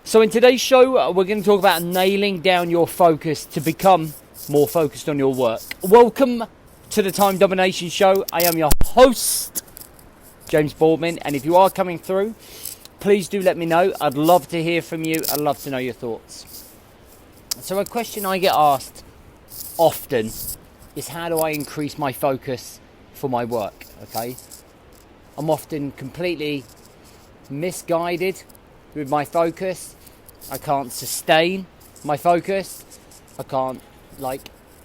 So in today's show, we're going to talk about nailing down your focus to become more focused on your work. Welcome to the Time Domination Show. I am your host, James Boardman, and if you are coming through, please do let me know. I'd love to hear from you. I'd love to know your thoughts. So a question I get asked often is, how do I increase my focus for my work? Okay, I'm often completely misguided with my focus. I can't sustain my focus. I can't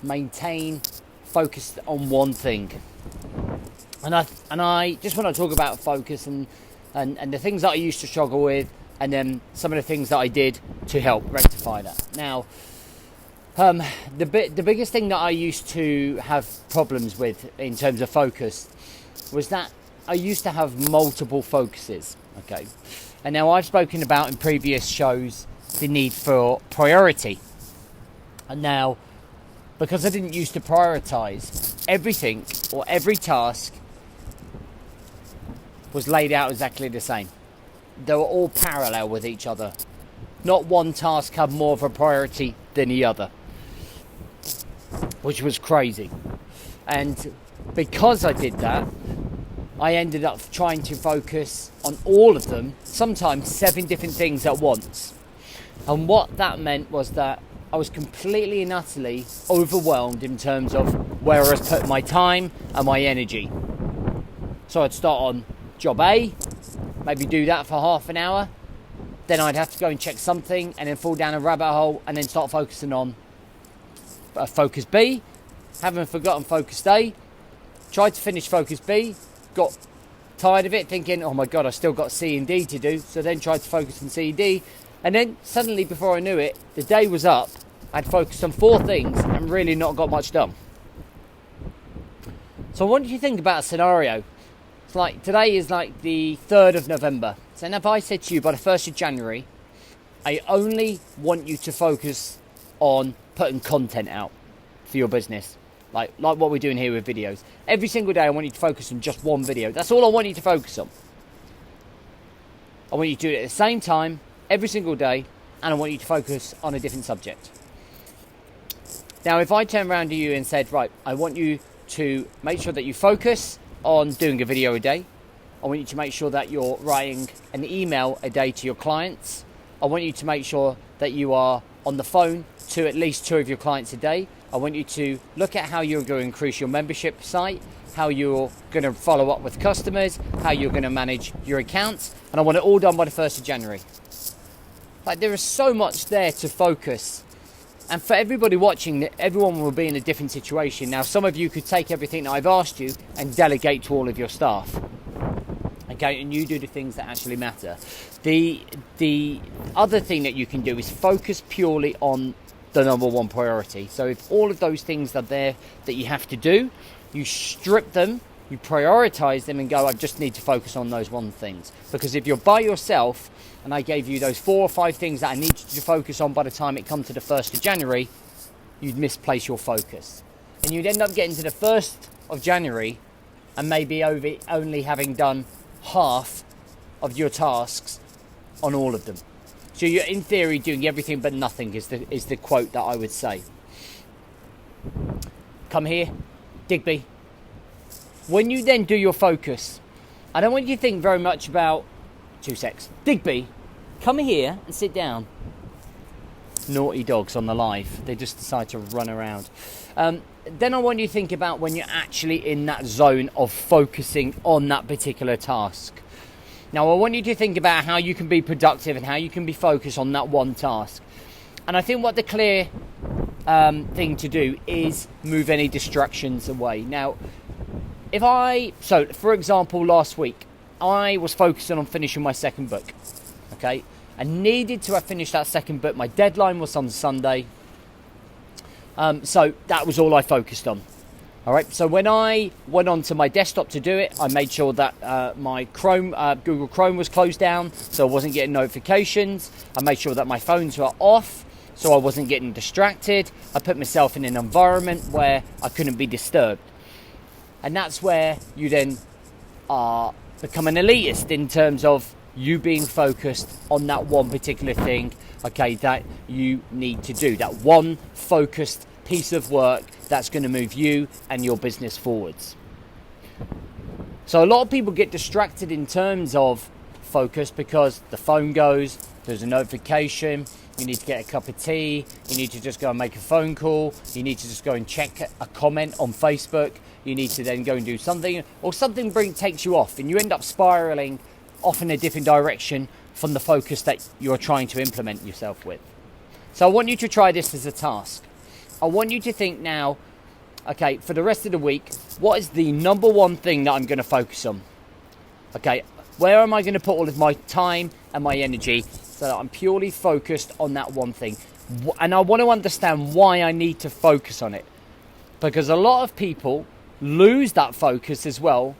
maintain focus on one thing. And I just want to talk about focus and the things that I used to struggle with, and then some of the things that I did to help rectify that. Now, the biggest thing that I used to have problems with in terms of focus was that I used to have multiple focuses. Okay, and now I've spoken about in previous shows the need for priority, and now because I didn't used to prioritize, everything or every task was laid out exactly the same. They were all parallel with each other. Not one task had more of a priority than the other, which was crazy. And because I did that, I ended up trying to focus on all of them, sometimes 7 different things at once. And what that meant was that I was completely and utterly overwhelmed in terms of where I was putting my time and my energy. So I'd start on job A, maybe do that for half an hour, then I'd have to go and check something and then fall down a rabbit hole and then start focusing on focus B, having forgotten focus A, tried to finish focus B, got tired of it, thinking, oh my god, I still got C and D to do, so then tried to focus on C and D, and then suddenly before I knew it, the day was up. I'd focused on 4 things and really not got much done. So what do you think about a scenario? It's like today is like the 3rd of November. So now if I said to you by the 1st of January, I only want you to focus on putting content out for your business. Like what we're doing here with videos. Every single day I want you to focus on just one video. That's all I want you to focus on. I want you to do it at the same time, every single day, and I want you to focus on a different subject. Now if I turn around to you and said, right, I want you to make sure that you focus on doing a video a day. I want you to make sure that you're writing an email a day to your clients. I want you to make sure that you are on the phone to at least 2 of your clients a day. I want you to look at how you're going to increase your membership site, how you're going to follow up with customers, how you're going to manage your accounts, and I want it all done by the 1st of January. Like, there is so much there to focus. And for everybody watching, everyone will be in a different situation. Now, some of you could take everything that I've asked you and delegate to all of your staff. Okay, and you do the things that actually matter. The other thing that you can do is focus purely on the number one priority. So if all of those things are there that you have to do, you strip them, you prioritize them and go, I just need to focus on those one things. Because if you're by yourself and I gave you those 4 or 5 things that I need you to focus on by the time it comes to the 1st of January, you'd misplace your focus. And you'd end up getting to the 1st of January and maybe only having done half of your tasks on all of them. So you're in theory doing everything but nothing is the quote that I would say. Come here, Digby. When you then do your focus, I don't want you to think very much about 2 secs. Digby, come here and sit down. Naughty dogs on the live. They just decide to run around. Then I want you to think about when you're actually in that zone of focusing on that particular task. Now, I want you to think about how you can be productive and how you can be focused on that one task. And I think what the clear thing to do is move any distractions away. Now, for example, last week, I was focusing on finishing my 2nd book. Okay, I needed to have finished that 2nd book. My deadline was on Sunday. So that was all I focused on. All right, so when I went onto my desktop to do it, I made sure that my Google Chrome was closed down, so I wasn't getting notifications. I made sure that my phones were off, so I wasn't getting distracted. I put myself in an environment where I couldn't be disturbed. And that's where you then become an elitist in terms of you being focused on that one particular thing, okay, that you need to do. That one focused piece of work that's going to move you and your business forwards. So a lot of people get distracted in terms of focus because the phone goes, there's a notification, you need to get a cup of tea, you need to just go and make a phone call, you need to just go and check a comment on Facebook, you need to then go and do something, or something takes you off and you end up spiraling off in a different direction from the focus that you're trying to implement yourself with. So I want you to try this as a task. I want you to think now, okay, for the rest of the week, what is the number one thing that I'm going to focus on? Okay, where am I going to put all of my time and my energy so that I'm purely focused on that one thing? And I want to understand why I need to focus on it. Because a lot of people lose that focus as well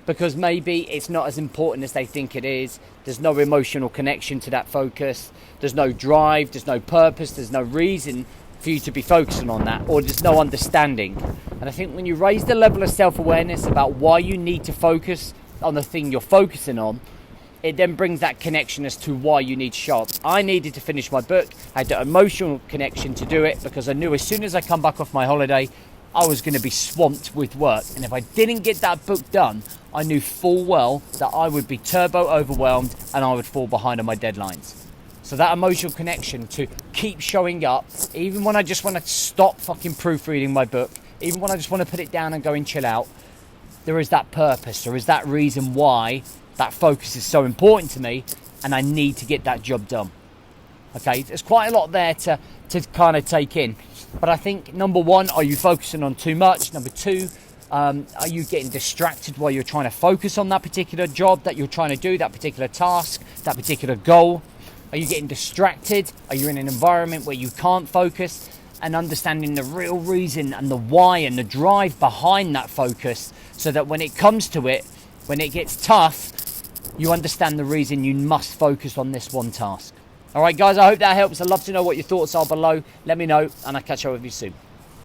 because maybe it's not as important as they think it is. There's no emotional connection to that focus. There's no drive, there's no purpose, there's no reason for you to be focusing on that, or there's no understanding. And I think when you raise the level of self-awareness about why you need to focus on the thing you're focusing on, it then brings that connection as to why you need to show up. I needed to finish my book. I had the emotional connection to do it because I knew as soon as I come back off my holiday, I was going to be swamped with work. And if I didn't get that book done, I knew full well that I would be turbo overwhelmed and I would fall behind on my deadlines. So that emotional connection to keep showing up, even when I just want to stop fucking proofreading my book, even when I just want to put it down and go and chill out, there is that purpose, there is that reason why that focus is so important to me and I need to get that job done. Okay, there's quite a lot there to kind of take in. But I think, number one, are you focusing on too much? Number two, are you getting distracted while you're trying to focus on that particular job that you're trying to do, that particular task, that particular goal? Are you getting distracted? Are you in an environment where you can't focus? And understanding the real reason and the why and the drive behind that focus so that when it comes to it, when it gets tough, you understand the reason you must focus on this one task. All right, guys, I hope that helps. I'd love to know what your thoughts are below. Let me know, and I'll catch up with you soon.